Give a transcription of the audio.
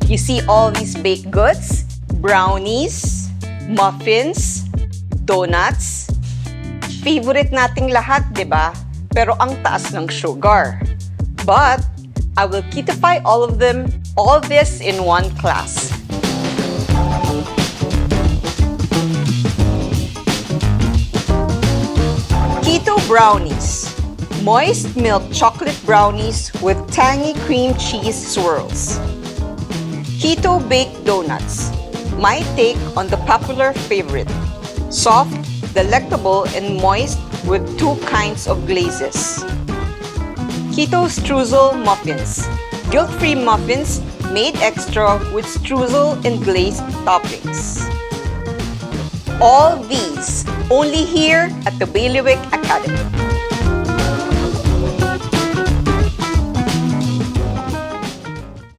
You see all these baked goods, brownies, muffins, donuts. Favorite nating lahat, di ba? Pero ang taas ng sugar. But I will ketify all of them, all this in one class. Keto brownies. Moist milk chocolate brownies with tangy cream cheese swirls. Keto baked donuts. My take on the popular favorite. Soft, delectable, and moist with two kinds of glazes. Keto Streusel Muffins. Guilt-free muffins made extra with streusel and glazed toppings. All these only here at the Bailiwick Academy.